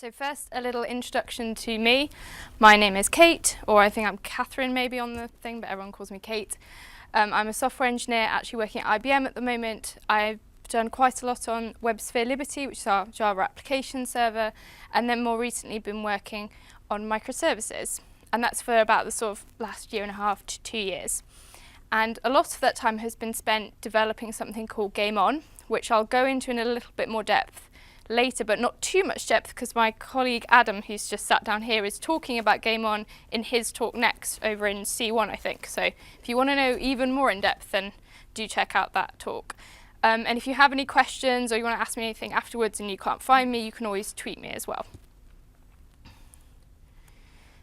So first, a little introduction to me. My name is Kate, or I think I'm Catherine maybe on the thing, but everyone calls me Kate. I'm a software engineer actually working at IBM at the moment. I've done quite a lot on WebSphere Liberty, which is our Java application server, and then more recently been working on microservices. And that's for about the sort of last year and a half to 2 years. And a lot of that time has been spent developing something called Game On, which I'll go into in a little bit more depth later, but not too much depth because my colleague Adam, who's just sat down here, is talking about Game On in his talk next over in C1, I think. So if you want to know even more in depth, then do check out that talk. And if you have any questions or you want to ask me anything afterwards and you can't find me, you can always tweet me as well.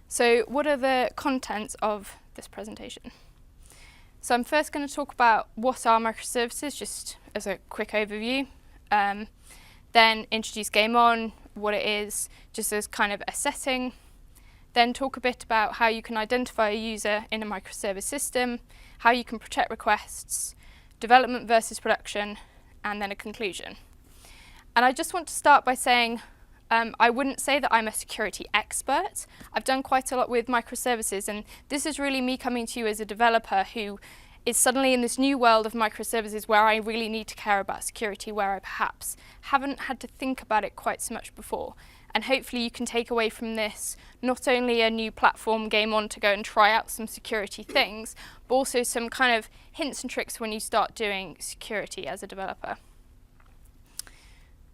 So what are the contents of this presentation? So I'm first going to talk about what are microservices, just as a quick overview. Then introduce Game On, what it is, just as kind of a setting. Then talk a bit about how you can identify a user in a microservice system, how you can protect requests, development versus production, and then a conclusion. And I just want to start by saying I wouldn't say that I'm a security expert. I've done quite a lot with microservices, and this is really me coming to you as a developer who is suddenly in this new world of microservices where I really need to care about security, where I perhaps haven't had to think about it quite so much before. And hopefully you can take away from this not only a new platform, Game On, to go and try out some security things, but also some kind of hints and tricks when you start doing security as a developer.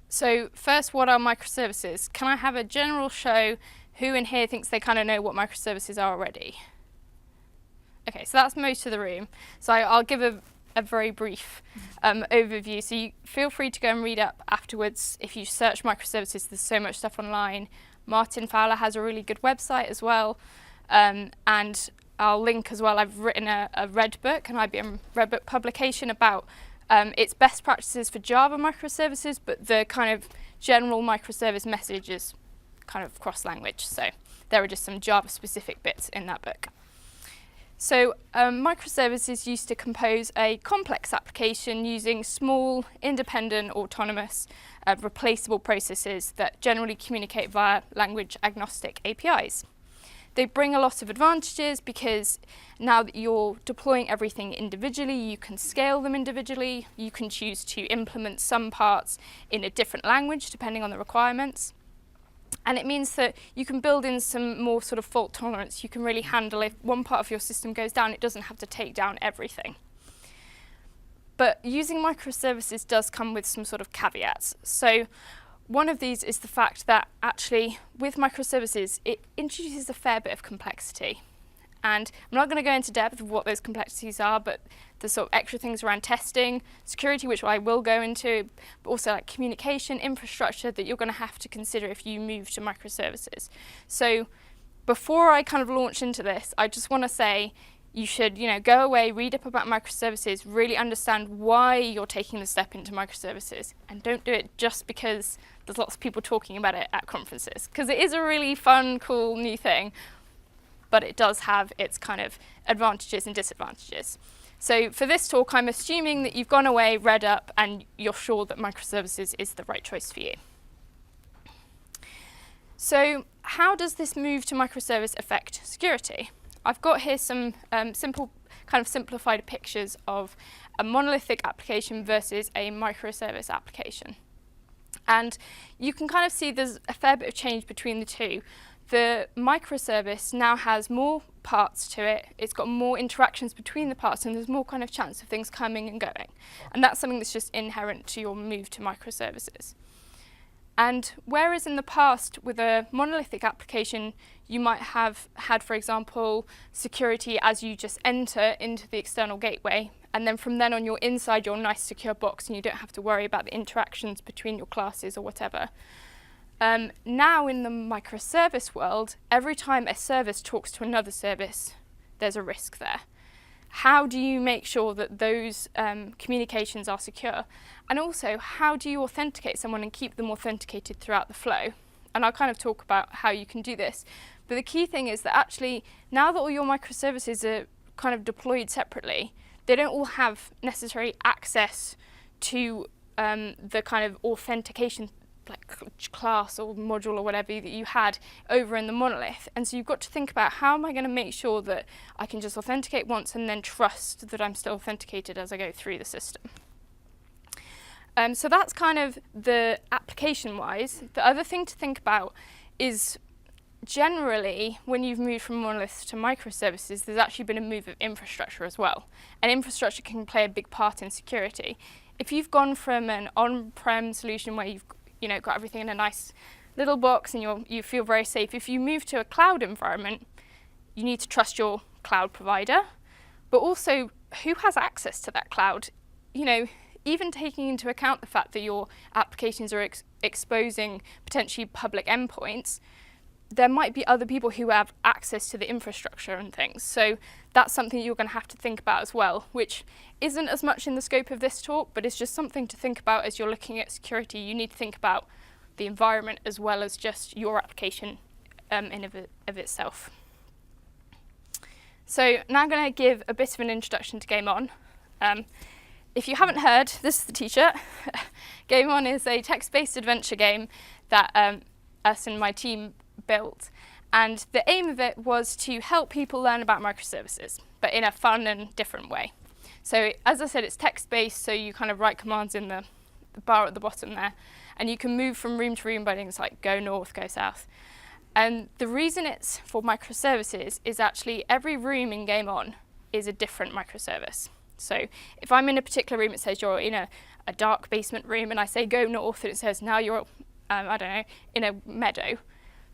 So first, what are microservices? Can I have a general show who in here thinks they kind of know what microservices are already? Okay, so that's most of the room. So I'll give a very brief overview. So you feel free to go and read up afterwards. If you search microservices, there's so much stuff online. Martin Fowler has a really good website as well. And I'll link as well. I've written a Red Book, an IBM Red Book publication about its best practices for Java microservices, but the kind of general microservice message is kind of cross-language. So there are just some Java-specific bits in that book. So microservices used to compose a complex application using small, independent, autonomous, replaceable processes that generally communicate via language-agnostic APIs. They bring a lot of advantages because now that you're deploying everything individually, you can scale them individually, you can choose to implement some parts in a different language depending on the requirements. And it means that you can build in some more sort of fault tolerance. You can really handle if one part of your system goes down, it doesn't have to take down everything. But using microservices does come with some sort of caveats. So one of these is the fact that actually with microservices, it introduces a fair bit of complexity. And I'm not going to go into depth of what those complexities are, but the sort of extra things around testing, security, which I will go into, but also like communication, infrastructure that you're going to have to consider if you move to microservices. So before I kind of launch into this, I just want to say you should, go away, read up about microservices, really understand why you're taking the step into microservices, and don't do it just because there's lots of people talking about it at conferences, because it is a really fun, cool new thing. But it does have its kind of advantages and disadvantages. So for this talk, I'm assuming that you've gone away, read up, and you're sure that microservices is the right choice for you. So how does this move to microservice affect security? I've got here some simple, kind of simplified pictures of a monolithic application versus a microservice application. And you can kind of see there's a fair bit of change between the two. The microservice now has more parts to it, it's got more interactions between the parts, and there's more kind of chance of things coming and going. And that's something that's just inherent to your move to microservices. And whereas in the past, with a monolithic application, you might have had, for example, security as you just enter into the external gateway, and then from then on you're inside your nice secure box and you don't have to worry about the interactions between your classes or whatever. Now in the microservice world, every time a service talks to another service, there's a risk there. How do you make sure that those communications are secure? And also, how do you authenticate someone and keep them authenticated throughout the flow? And I'll kind of talk about how you can do this. But the key thing is that actually, now that all your microservices are kind of deployed separately, they don't all have necessary access to the kind of authentication class or module or whatever that you had over in the monolith. And so you've got to think about, how am I going to make sure that I can just authenticate once and then trust that I'm still authenticated as I go through the system. So that's kind of the application-wise. The other thing to think about is, generally, when you've moved from monoliths to microservices, there's actually been a move of infrastructure as well. And infrastructure can play a big part in security. If you've gone from an on-prem solution where you've got everything in a nice little box and you feel very safe, if you move to a cloud environment, you need to trust your cloud provider, but also who has access to that cloud. Even taking into account the fact that your applications are exposing potentially public endpoints, there might be other people who have access to the infrastructure and things. So that's something you're going to have to think about as well, which isn't as much in the scope of this talk, but it's just something to think about as you're looking at security. You need to think about the environment as well as just your application in of itself. So now I'm going to give a bit of an introduction to Game On. If you haven't heard, this is the t-shirt. Game On is a text-based adventure game that us and my team built, and the aim of it was to help people learn about microservices, but in a fun and different way. So as I said, it's text-based, so you kind of write commands in the bar at the bottom there, and you can move from room to room by things like go north, go south. And the reason it's for microservices is actually every room in Game On is a different microservice. So if I'm in a particular room, it says you're in a dark basement room, and I say go north, and it says now you're, I don't know, in a meadow.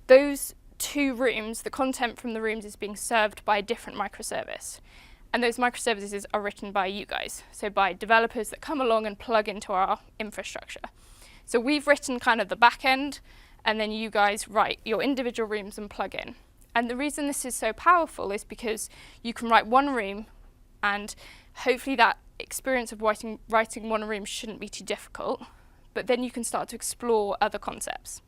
Those two rooms, the content from the rooms is being served by a different microservice. And those microservices are written by you guys, so by developers that come along and plug into our infrastructure. So we've written kind of the back end, and then you guys write your individual rooms and plug in. And the reason this is so powerful is because you can write one room, and hopefully that experience of writing one room shouldn't be too difficult, but then you can start to explore other concepts.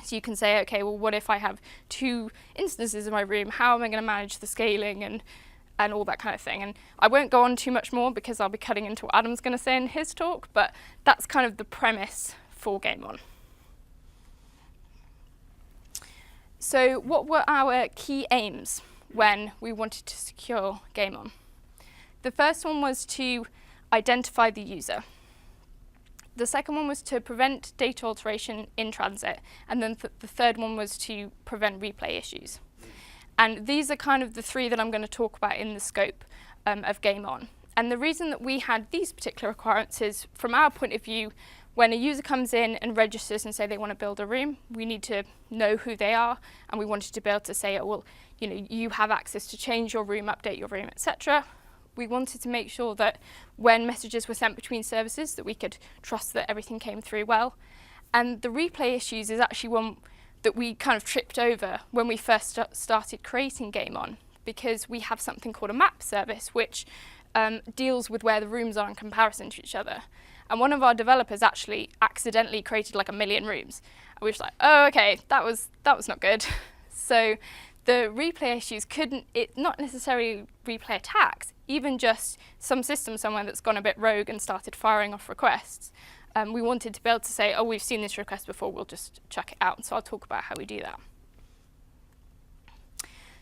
So you can say, okay, well, what if I have two instances in my room? How am I going to manage the scaling and all that kind of thing? And I won't go on too much more because I'll be cutting into what Adam's going to say in his talk, but that's kind of the premise for Game On. So what were our key aims when we wanted to secure Game On? The first one was to identify the user. The second one was to prevent data alteration in transit. And then the third one was to prevent replay issues. And these are kind of the three that I'm going to talk about in the scope of Game On. And the reason that we had these particular requirements is, from our point of view, when a user comes in and registers and say they want to build a room, we need to know who they are, and we wanted to be able to say, oh, well, you have access to change your room, update your room, etc. We wanted to make sure that when messages were sent between services that we could trust that everything came through well. And the replay issues is actually one that we kind of tripped over when we first started creating Game On, because we have something called a map service, which deals with where the rooms are in comparison to each other. And one of our developers actually accidentally created like 1 million rooms. And we were just like, oh, okay, that was not good. So the replay issues not necessarily replay attacks, even just some system somewhere that's gone a bit rogue and started firing off requests. We wanted to be able to say, oh, we've seen this request before, we'll just chuck it out. So I'll talk about how we do that.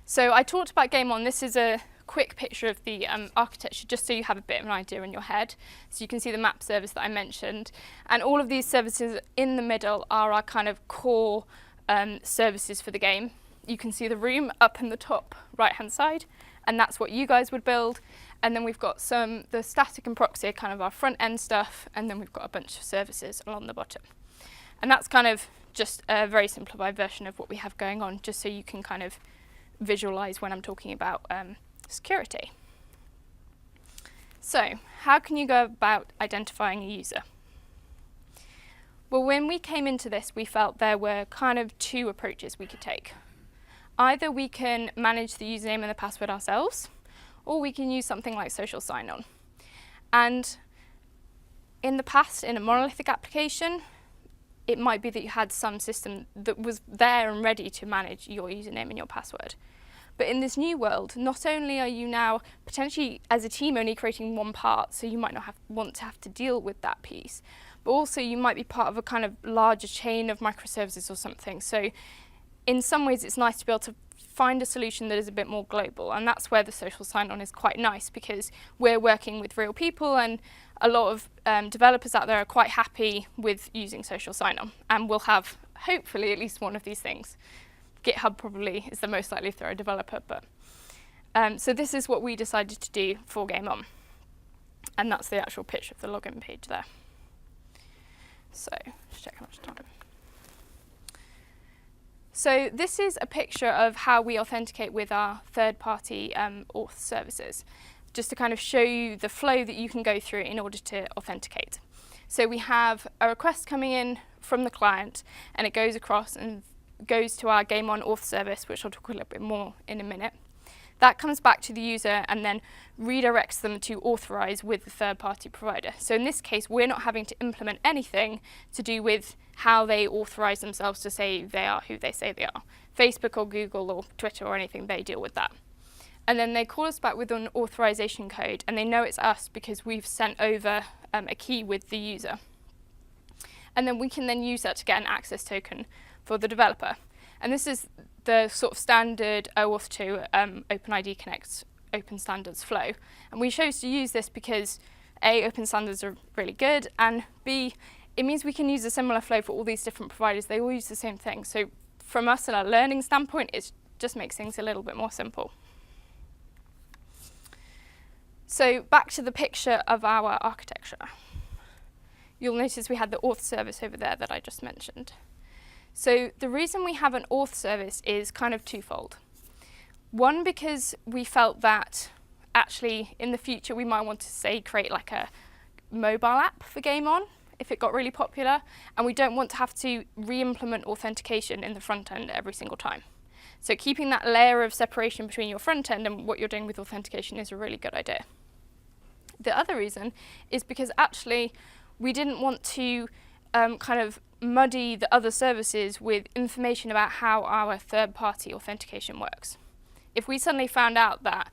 So I talked about Game On. This is a quick picture of the architecture, just so you have a bit of an idea in your head. So you can see the map service that I mentioned. And all of these services in the middle are our kind of core services for the game. You can see the room up in the top right-hand side, and that's what you guys would build. And then we've got the static and proxy are kind of our front-end stuff, and then we've got a bunch of services along the bottom. And that's kind of just a very simplified version of what we have going on, just so you can kind of visualize when I'm talking about security. So how can you go about identifying a user? Well, when we came into this, we felt there were kind of two approaches we could take. Either we can manage the username and the password ourselves, or we can use something like social sign-on. And in the past, in a monolithic application, it might be that you had some system that was there and ready to manage your username and your password. But in this new world, not only are you now potentially, as a team, only creating one part, so you might not want to have to deal with that piece, but also you might be part of a kind of larger chain of microservices or something. So in some ways it's nice to be able to find a solution that is a bit more global, and that's where the social sign-on is quite nice, because we're working with real people, and a lot of developers out there are quite happy with using social sign-on, and we'll have hopefully at least one of these things. GitHub probably is the most likely for a developer, but so this is what we decided to do for Game On, and that's the actual pitch of the login page there. So let's check how much time. So this is a picture of how we authenticate with our third-party auth services, just to kind of show you the flow that you can go through in order to authenticate. So we have a request coming in from the client, and it goes across and goes to our Game On auth service, which I'll talk a little bit more in a minute. That comes back to the user and then redirects them to authorize with the third-party provider. So in this case, we're not having to implement anything to do with how they authorize themselves to say they are who they say they are. Facebook or Google or Twitter or anything, they deal with that. And then they call us back with an authorization code, and they know it's us because we've sent over a key with the user. And then we can then use that to get an access token for the developer. And this is the sort of standard OAuth 2 OpenID Connect open standards flow. And we chose to use this because A, open standards are really good, and B, it means we can use a similar flow for all these different providers. They all use the same thing. So from us and our learning standpoint, it just makes things a little bit more simple. So back to the picture of our architecture. You'll notice we had the auth service over there that I just mentioned. So the reason we have an auth service is kind of twofold. One, because we felt that actually in the future we might want to, say, create like a mobile app for Game On if it got really popular, and we don't want to have to re-implement authentication in the front end every single time. So keeping that layer of separation between your front end and what you're doing with authentication is a really good idea. The other reason is because actually we didn't want to kind of muddy the other services with information about how our third-party authentication works. If we suddenly found out that,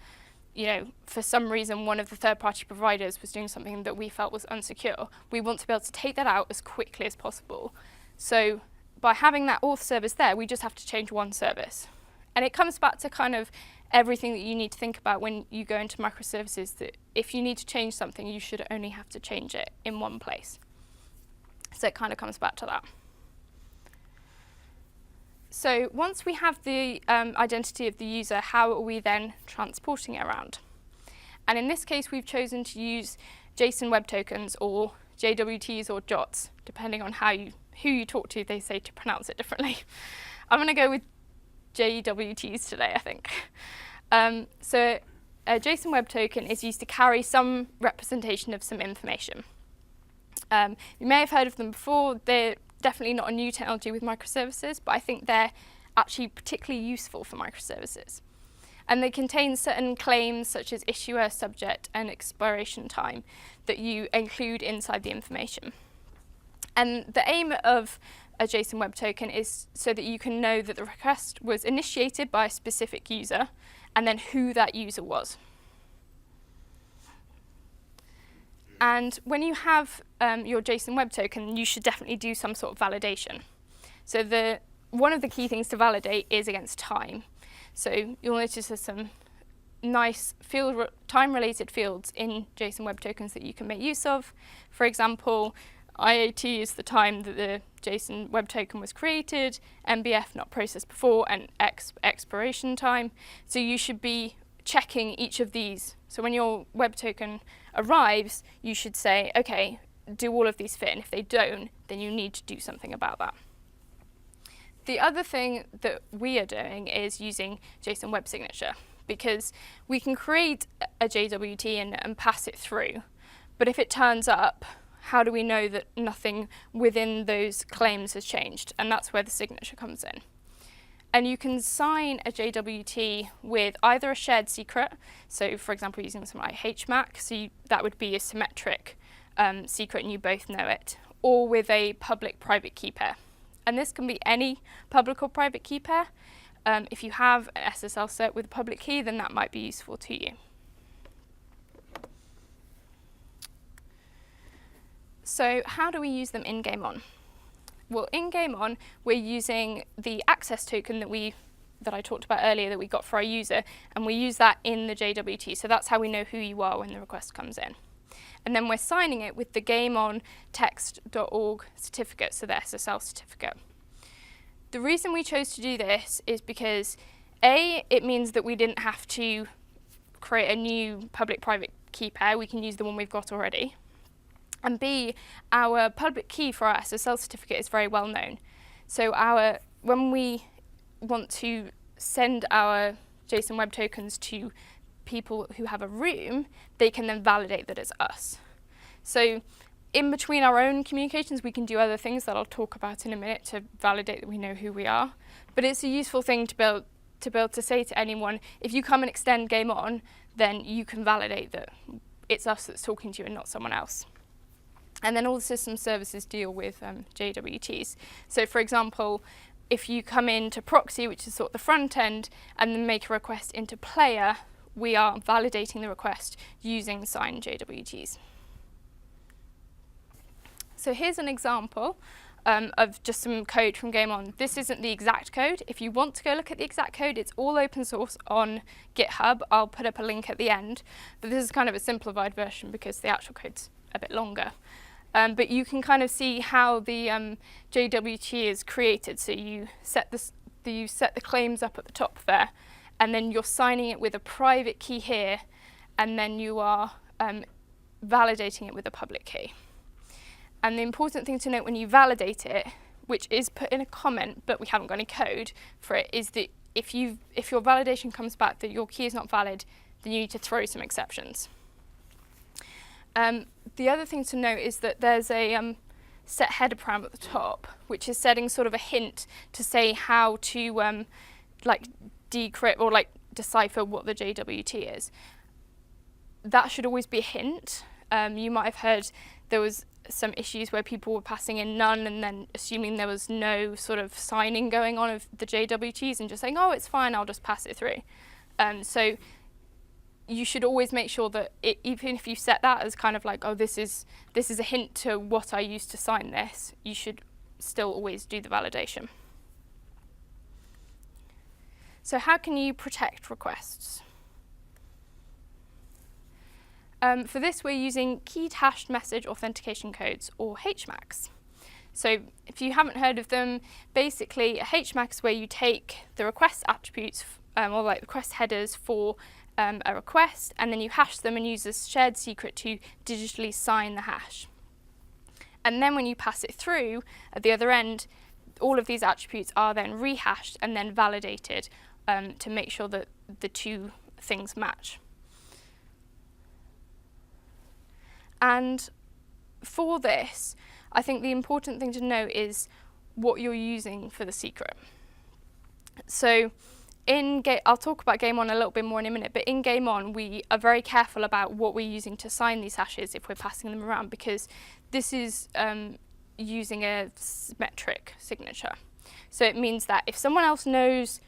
for some reason one of the third-party providers was doing something that we felt was unsecure, we want to be able to take that out as quickly as possible. So by having that auth service there, we just have to change one service. And it comes back to kind of everything that you need to think about when you go into microservices, that if you need to change something, you should only have to change it in one place. So it kind of comes back to that. So once we have the identity of the user, how are we then transporting it around? And in this case, we've chosen to use JSON Web Tokens or JWTs or JOTs, depending on who you talk to, they say to pronounce it differently. I'm going to go with JWTs today, I think. So a JSON Web Token is used to carry some representation of some information. You may have heard of them before. They're definitely not a new technology with microservices, but I think they're actually particularly useful for microservices. And they contain certain claims such as issuer, subject, and expiration time that you include inside the information. And the aim of a JSON Web Token is so that you can know that the request was initiated by a specific user and then who that user was. And when you have your JSON Web Token, you should definitely do some sort of validation. So one of the key things to validate is against time. So you'll notice there's some nice time-related fields in JSON Web Tokens that you can make use of. For example, IAT is the time that the JSON Web Token was created, MBF not processed before, and expiration time. So you should be checking each of these. So when your web token arrives, you should say, okay, do all of these fit? And if they don't, then you need to do something about that. The other thing that we are doing is using JSON Web Signature, because we can create a JWT and pass it through. But if it turns up, how do we know that nothing within those claims has changed? And that's where the signature comes in. And you can sign a JWT with either a shared secret, so for example using something like HMAC, so that would be a symmetric secret and you both know it, or with a public-private key pair. And this can be any public or private key pair. If you have an SSL cert with a public key, then that might be useful to you. So how do we use them in Game On? Well, in Game On, we're using the access token that I talked about earlier that we got for our user, and we use that in the JWT. So that's how we know who you are when the request comes in. And then we're signing it with the gameontext.org certificate, so the SSL certificate. The reason we chose to do this is because A, it means that we didn't have to create a new public-private key pair. We can use the one we've got already. And B, our public key for our SSL certificate is very well known. So when we want to send our JSON Web Tokens to people who have a room, they can then validate that it's us. So in between our own communications, we can do other things that I'll talk about in a minute to validate that we know who we are. But it's a useful thing to be able to say to anyone, if you come and extend Game On, then you can validate that it's us that's talking to you and not someone else. And then all the system services deal with JWTs. So for example, if you come into proxy, which is sort of the front end, and then make a request into player, we are validating the request using signed JWTs. So here's an example of just some code from Game On. This isn't the exact code. If you want to go look at the exact code, it's all open source on GitHub. I'll put up a link at the end. But this is kind of a simplified version because the actual code's a bit longer. But you can kind of see how the JWT is created. So you set the claims up at the top there, and then you're signing it with a private key here, and then you are validating it with a public key. And the important thing to note when you validate it, which is put in a comment, but we haven't got any code for it, is that if your validation comes back that your key is not valid, then you need to throw some exceptions. The other thing to note is that there's a set header param at the top, which is setting sort of a hint to say how to decrypt or decipher what the JWT is. That should always be a hint. You might have heard there was some issues where people were passing in none and then assuming there was no sort of signing going on of the JWTs and just saying, oh, it's fine, I'll just pass it through. So you should always make sure that even if you set that as kind of like, oh, this is a hint to what I used to sign this, you should still always do the validation. So how can you protect requests? For this, we're using keyed hashed message authentication codes, or HMACs. So if you haven't heard of them, basically a HMAC is where you take the request attributes, or like request headers for a request, and then you hash them and use a shared secret to digitally sign the hash. And then when you pass it through, at the other end, all of these attributes are then rehashed and then validated to make sure that the two things match. And for this, I think the important thing to know is what you're using for the secret. So I'll talk about Game On a little bit more in a minute, but in Game On, we are very careful about what we're using to sign these hashes if we're passing them around, because this is using a symmetric signature. So it means that if someone else knows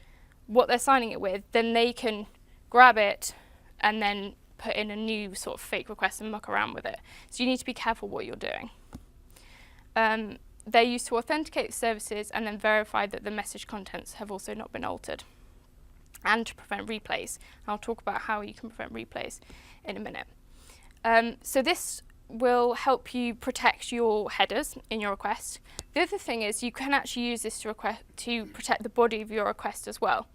what they're signing it with, then they can grab it and then put in a new sort of fake request and muck around with it. So you need to be careful what you're doing. They're used to authenticate services and then verify that the message contents have also not been altered, and to prevent replays. I'll talk about how you can prevent replays in a minute. So this will help you protect your headers in your request. The other thing is you can actually use this to protect the body of your request as well.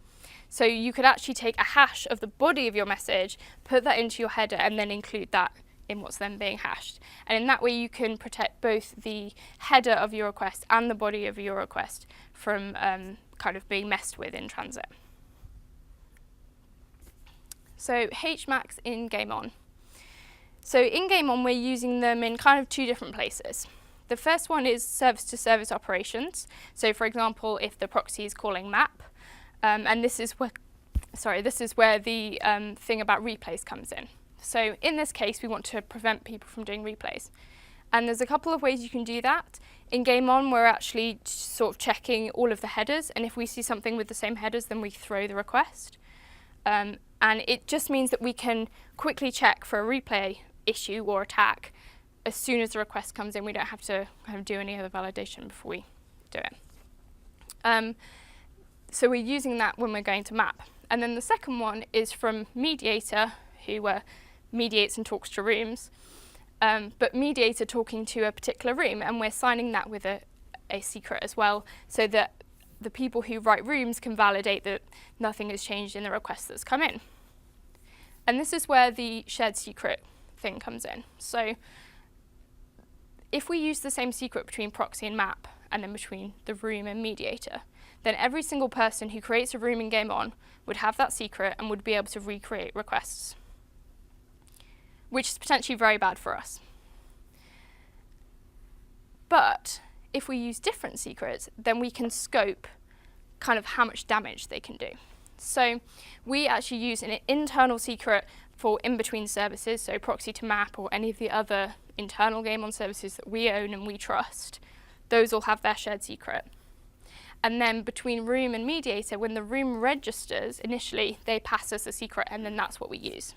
So you could actually take a hash of the body of your message, put that into your header, and then include that in what's then being hashed. And in that way you can protect both the header of your request and the body of your request from kind of being messed with in transit. So HMACs in Game On. So in Game On, we're using them in kind of two different places. The first one is service-to-service operations. So for example, if the proxy is calling map, and this is where the thing about replays comes in. So in this case, we want to prevent people from doing replays. And there's a couple of ways you can do that. In Game On, we're actually sort of checking all of the headers, and if we see something with the same headers, then we throw the request. And it just means that we can quickly check for a replay issue or attack as soon as the request comes in, we don't have to kind of do any other validation before we do it. So we're using that when we're going to map. And then the second one is from mediator, who mediates and talks to rooms, but mediator talking to a particular room, and we're signing that with a secret as well, so that the people who write rooms can validate that nothing has changed in the request that's come in. And this is where the shared secret thing comes in. So if we use the same secret between proxy and map, and then between the room and mediator, then every single person who creates a room in Game On would have that secret and would be able to recreate requests, which is potentially very bad for us. But if we use different secrets, then we can scope kind of how much damage they can do. So we actually use an internal secret for in-between services, so proxy to map or any of the other internal Game On services that we own and we trust. Those all have their shared secret. And then between room and mediator, when the room registers, initially they pass us a secret, and then that's what we use.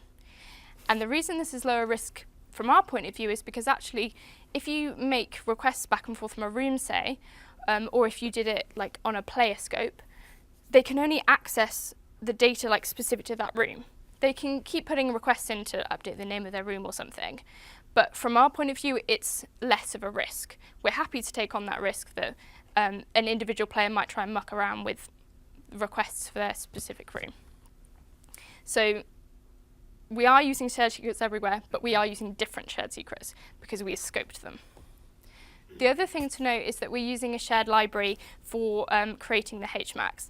And the reason this is lower risk from our point of view is because actually, if you make requests back and forth from a room, say, or if you did it like on a player scope, they can only access the data like specific to that room. They can keep putting requests in to update the name of their room or something. But from our point of view, it's less of a risk. We're happy to take on that risk that an individual player might try and muck around with requests for their specific room. So we are using shared secrets everywhere, but we are using different shared secrets because we scoped them. The other thing to note is that we're using a shared library for creating the HMACs.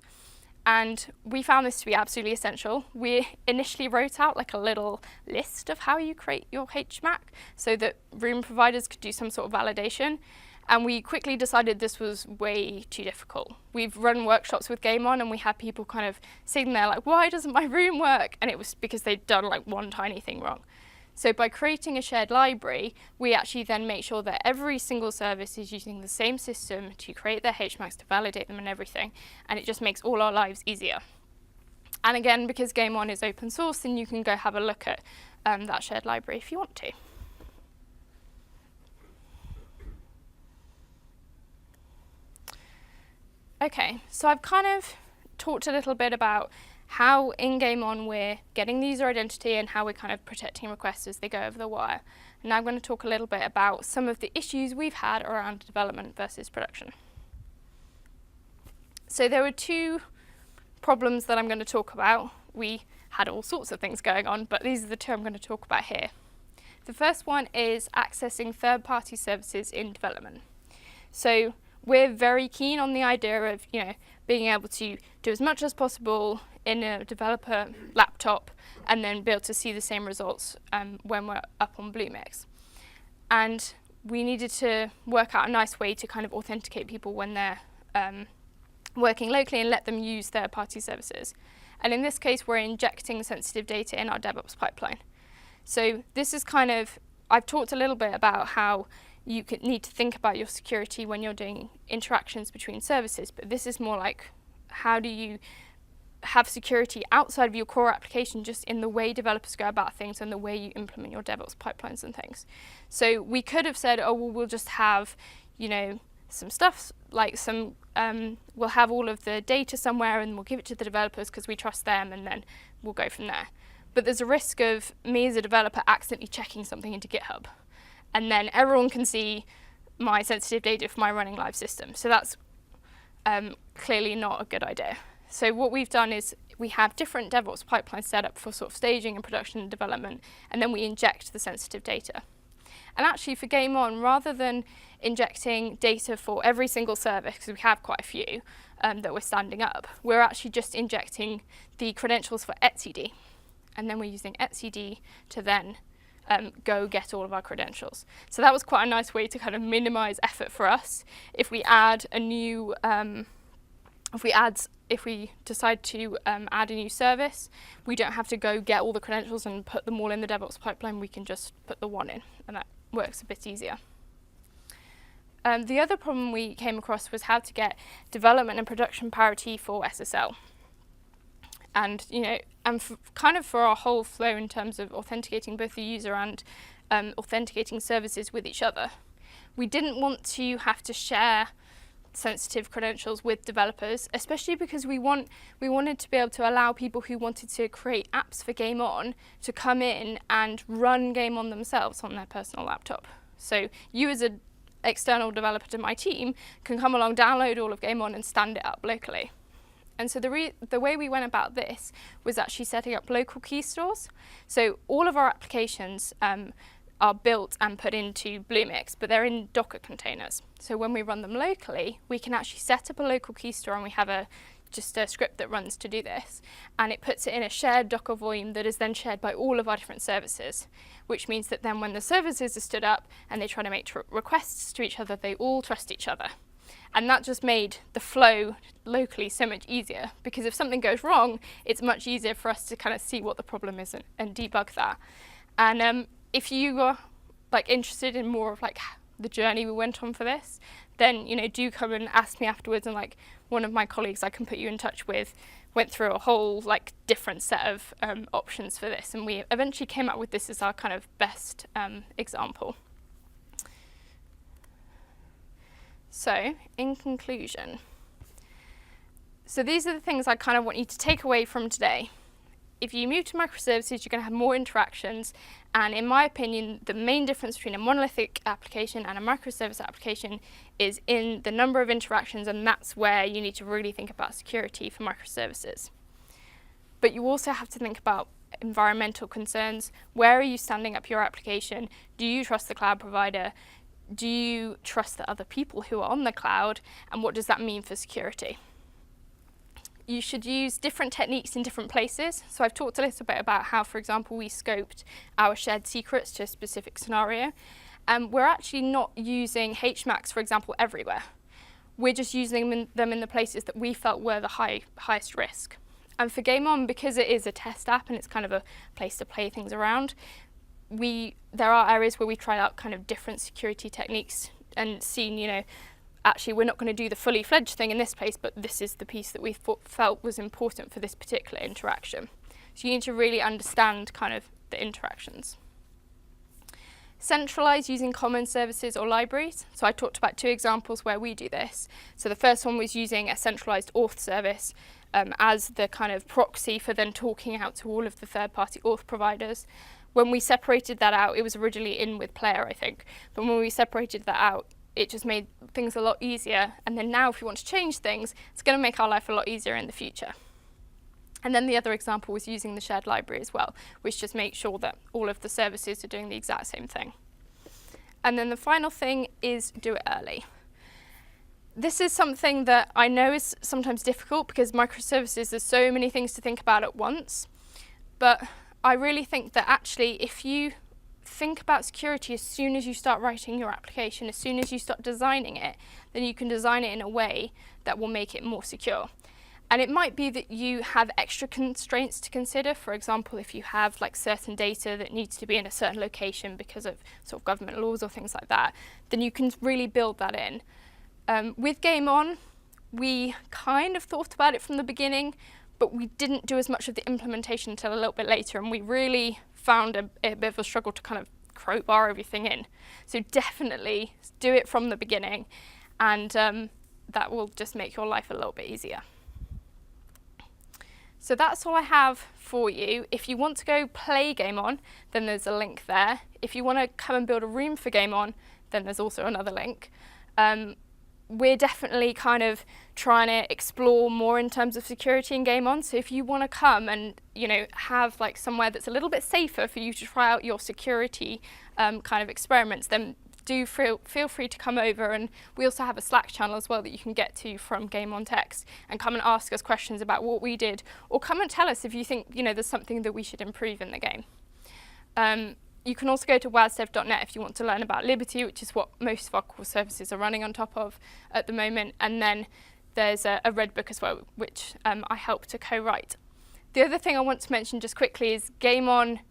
And we found this to be absolutely essential. We initially wrote out like a little list of how you create your HMAC so that room providers could do some sort of validation. And we quickly decided this was way too difficult. We've run workshops with Game On and we had people kind of sitting there like, why doesn't my room work? And it was because they'd done like one tiny thing wrong. So by creating a shared library, we actually then make sure that every single service is using the same system to create their HMACs, to validate them and everything. And it just makes all our lives easier. And again, because Game On is open source, then you can go have a look at that shared library if you want to. Okay, so I've kind of talked a little bit about how in Game On we're getting the user identity and how we're kind of protecting requests as they go over the wire. And now I'm going to talk a little bit about some of the issues we've had around development versus production. So there were two problems that I'm going to talk about. We had all sorts of things going on, but these are the two I'm going to talk about here. The first one is accessing third-party services in development. So we're very keen on the idea of, being able to do as much as possible in a developer laptop and then be able to see the same results when we're up on Bluemix. And we needed to work out a nice way to kind of authenticate people when they're working locally and let them use third-party services. And in this case, we're injecting sensitive data in our DevOps pipeline. So this is kind of, I've talked a little bit about how you need to think about your security when you're doing interactions between services, but this is more like, how do you have security outside of your core application, just in the way developers go about things and the way you implement your DevOps pipelines and things. So we could have said, oh, well, we'll just have, some stuff, like we'll have all of the data somewhere and we'll give it to the developers because we trust them, and then we'll go from there. But there's a risk of me as a developer accidentally checking something into GitHub, and then everyone can see my sensitive data for my running live system. So that's clearly not a good idea. So what we've done is we have different DevOps pipelines set up for sort of staging and production and development, and then we inject the sensitive data. And actually for Game On, rather than injecting data for every single service, because we have quite a few that we're standing up, we're actually just injecting the credentials for etcd. And then we're using etcd to then go get all of our credentials. So that was quite a nice way to kind of minimize effort for us. If we add a new, if we decide to add a new service, we don't have to go get all the credentials and put them all in the DevOps pipeline. We can just put the one in, and that works a bit easier. The other problem we came across was how to get development and production parity for SSL. And kind of for our whole flow in terms of authenticating both the user and authenticating services with each other. We didn't want to have to share sensitive credentials with developers, especially because we wanted to be able to allow people who wanted to create apps for Game On to come in and run Game On themselves on their personal laptop. So you as an external developer to my team can come along, download all of Game On and stand it up locally. And so the way we went about this was actually setting up local key stores. So all of our applications are built and put into Bluemix, but they're in Docker containers. So when we run them locally, we can actually set up a local key store, and we have just a script that runs to do this. And it puts it in a shared Docker volume that is then shared by all of our different services, which means that then when the services are stood up and they try to make requests to each other, they all trust each other. And that just made the flow locally so much easier, because if something goes wrong, it's much easier for us to kind of see what the problem is and debug that. And if you are interested in more of the journey we went on for this, then do come and ask me afterwards, and one of my colleagues I can put you in touch with went through a whole different set of options for this, and we eventually came up with this as our kind of best example. So in conclusion, so these are the things I kind of want you to take away from today. If you move to microservices, you're going to have more interactions, and in my opinion, the main difference between a monolithic application and a microservice application is in the number of interactions, and that's where you need to really think about security for microservices. But you also have to think about environmental concerns. Where are you standing up your application? Do you trust the cloud provider? Do you trust the other people who are on the cloud? And what does that mean for security? You should use different techniques in different places. So I've talked a little bit about how, for example, we scoped our shared secrets to a specific scenario. And we're actually not using HMACs, for example, everywhere. We're just using them in the places that we felt were the highest risk. And for Game On, because it is a test app and it's kind of a place to play things around, there are areas where we tried out kind of different security techniques and seen, actually we're not going to do the fully fledged thing in this place, but this is the piece that we felt was important for this particular interaction. So you need to really understand kind of the interactions. Centralize using common services or libraries. So I talked about 2 examples where we do this. So the first one was using a centralized auth service as the kind of proxy for then talking out to all of the third-party auth providers. When we separated that out, it was originally in with Player, I think, but when we separated that out, it just made things a lot easier. And then now if you want to change things, it's going to make our life a lot easier in the future. And then the other example was using the shared library as well, which just makes sure that all of the services are doing the exact same thing. And then the final thing is do it early. This is something that I know is sometimes difficult because microservices, there's so many things to think about at once. But I really think that actually if you think about security as soon as you start writing your application, as soon as you start designing it, then you can design it in a way that will make it more secure. And it might be that you have extra constraints to consider. For example, if you have certain data that needs to be in a certain location because of sort of government laws or things like that, then you can really build that in. With Game On, we kind of thought about it from the beginning, but we didn't do as much of the implementation until a little bit later, and we really found a bit of a struggle to kind of crowbar everything in. So definitely do it from the beginning, and that will just make your life a little bit easier. So that's all I have for you. If you want to go play Game On, then there's a link there. If you want to come and build a room for Game On, then there's also another link. We're definitely kind of trying to explore more in terms of security in Game On. So if you want to come and have somewhere that's a little bit safer for you to try out your security kind of experiments, then do feel free to come over. And we also have a Slack channel as well that you can get to from Game On Text and come and ask us questions about what we did, or come and tell us if you think there's something that we should improve in the game. You can also go to WASDev.net if you want to learn about Liberty, which is what most of our core services are running on top of at the moment. And then there's a red book as well, which I helped to co-write. The other thing I want to mention just quickly is Game On,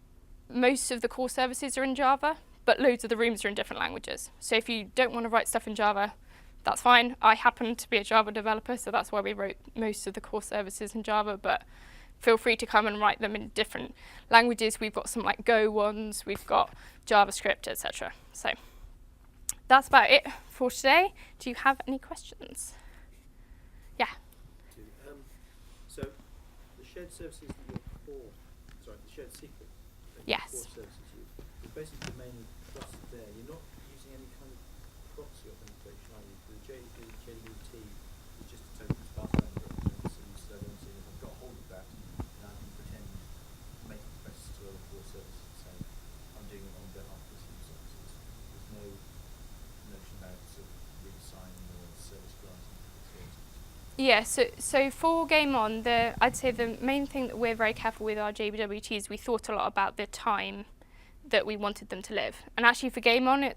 most of the core services are in Java, but loads of the rooms are in different languages. So if you don't want to write stuff in Java, that's fine. I happen to be a Java developer, so that's why we wrote most of the core services in Java, but feel free to come and write them in different languages. We've got some like Go ones, we've got JavaScript, etc. So that's about it for today. Do you have any questions? Yeah. So the shared services that your core, the shared secret, Yes. core services you're basically domain trust there. You're not using any kind of proxy authentication, are you? The JWT is just a token pass around the documents, and so obviously if I've got hold of that, now I can pretend make requests to other core services and say I'm doing it on behalf of this user. So there's no notion about sort of re-signing or service granting. Yeah, so for Game On, I'd say the main thing that we're very careful with our JWTs, we thought a lot about the time that we wanted them to live. And actually for Game On, I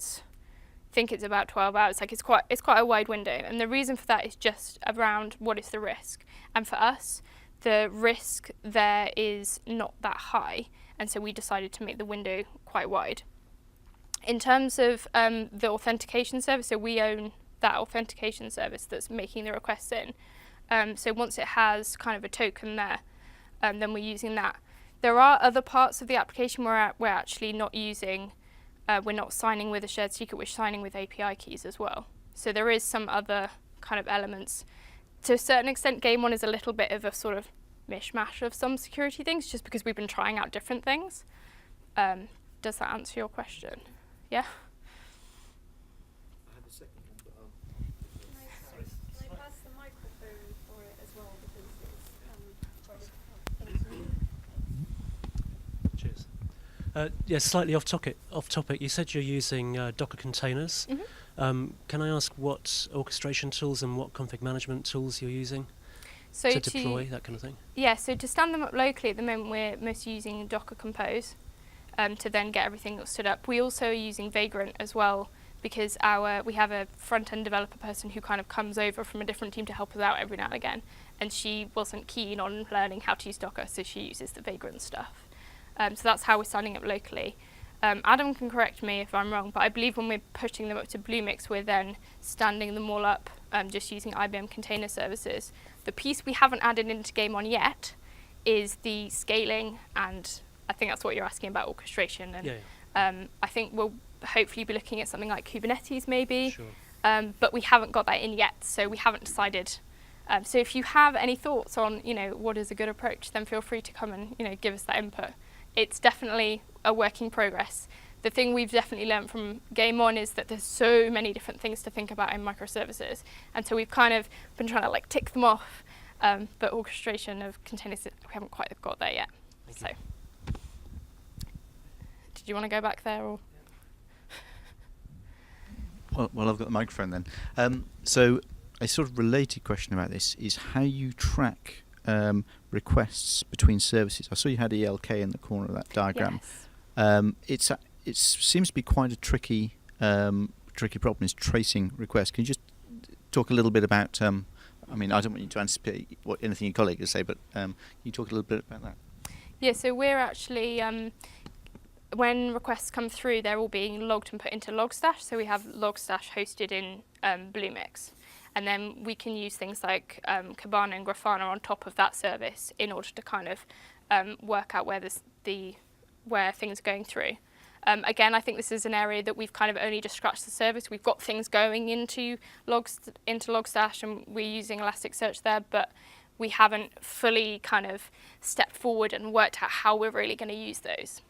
think it's about 12 hours. Like it's quite a wide window. And the reason for that is just around what is the risk. And for us, the risk there is not that high. And so we decided to make the window quite wide. In terms of the authentication service, so we own that authentication service that's making the requests in. So once it has kind of a token there, then we're using that. There are other parts of the application where we're actually not using, we're not signing with a shared secret, we're signing with API keys as well. So there is some other kind of elements. To a certain extent, Game On is a little bit of a sort of mishmash of some security things, just because we've been trying out different things. Does that answer your question? Yeah? I had a second one, but Can I pass the microphone for it as well, because it's Cheers. Yeah, slightly off topic. You said you're using Docker containers. Mm-hmm. Can I ask what orchestration tools and what config management tools you're using So to deploy, that kind of thing? Yeah, so to stand them up locally at the moment, we're mostly using Docker Compose to then get everything stood up. We also are using Vagrant as well, because we have a front-end developer person who kind of comes over from a different team to help us out every now and again, and she wasn't keen on learning how to use Docker, so she uses the Vagrant stuff. So that's how we're standing up locally. Adam can correct me if I'm wrong, but I believe when we're pushing them up to Bluemix, we're then standing them all up just using IBM Container Services. The piece we haven't added into Game On yet is the scaling, and I think that's what you're asking about, orchestration. And Yeah. I think we'll hopefully be looking at something like Kubernetes maybe, Sure. but we haven't got that in yet, so we haven't decided. So if you have any thoughts on, what is a good approach, then feel free to come and, give us that input. It's definitely a work in progress. The thing we've definitely learned from Game On is that there's so many different things to think about in microservices, and so we've kind of been trying to tick them off, but orchestration of containers, we haven't quite got there yet. Thank So, you. did you want to go back there or? Well, I've got the microphone then. So a sort of related question about this is how you track requests between services. I saw you had ELK in the corner of that diagram. Yes. It seems to be quite a tricky problem is tracing requests. Can you just talk a little bit about? I mean, I don't want you to anticipate what anything your colleague will say, but can you talk a little bit about that? Yeah, so we're actually, when requests come through, they're all being logged and put into Logstash. So we have Logstash hosted in Bluemix. And then we can use things like Kibana and Grafana on top of that service in order to kind of work out where where things are going through. Again, I think this is an area that we've kind of only just scratched the surface. We've got things going into Logstash, and we're using Elasticsearch there, but we haven't fully kind of stepped forward and worked out how we're really going to use those.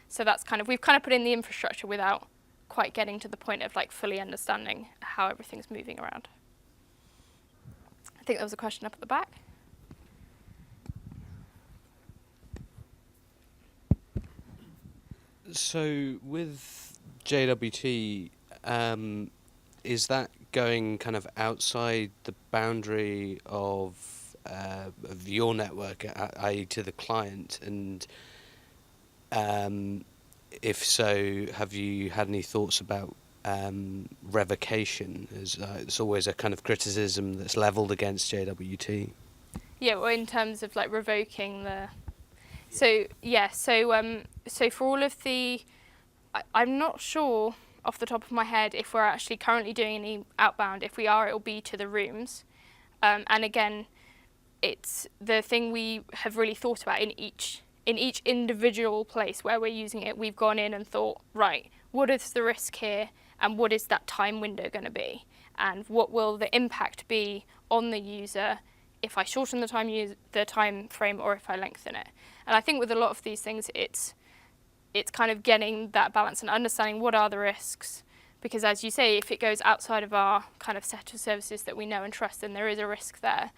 So that's we've kind of put in the infrastructure without quite getting to the point of fully understanding how everything's moving around. I think there was a question up at the back. So with JWT, is that going kind of outside the boundary of your network, i.e. to the client? And if so, have you had any thoughts about revocation? It's always a kind of criticism that's levelled against JWT. Yeah, well, in terms of revoking the. So yeah, so for all of the, I'm not sure off the top of my head if we're actually currently doing any outbound. If we are, it'll be to the rooms, and again, it's the thing we have really thought about in each individual place where we're using it. We've gone in and thought, right, what is the risk here, and what is that time window going to be, and what will the impact be on the user if I shorten the time frame or if I lengthen it. And I think with a lot of these things, it's kind of getting that balance and understanding what are the risks, because as you say, if it goes outside of our kind of set of services that we know and trust, then there is a risk there.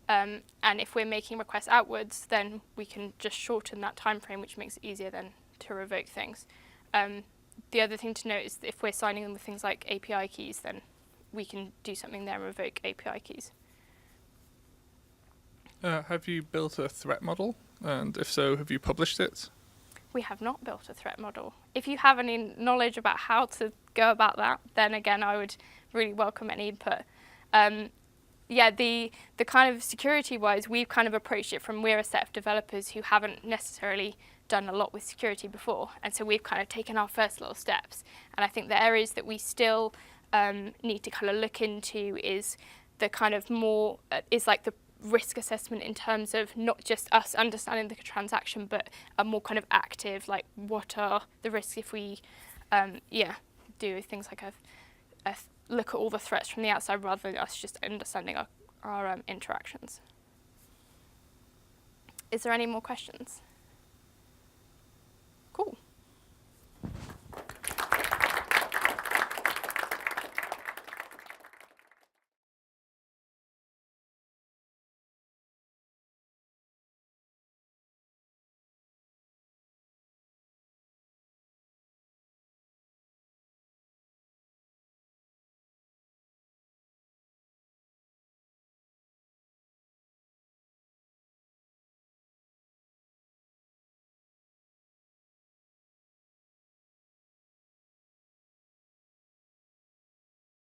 And if we're making requests outwards, then we can just shorten that time frame, which makes it easier then to revoke things. The other thing to note is that if we're signing them with things like API keys, then we can do something there and revoke API keys. Have you built a threat model? And if so, have you published it? We have not built a threat model. If you have any knowledge about how to go about that, then again, I would really welcome any input. Yeah, the kind of security-wise, we've kind of approached it from we're a set of developers who haven't necessarily done a lot with security before, and so we've kind of taken our first little steps. And I think the areas that we still need to kind of look into is the kind of more is like the risk assessment in terms of not just us understanding the transaction, but a more kind of active, like what are the risks if we do things like a look at all the threats from the outside rather than us just understanding our interactions. Is there any more questions?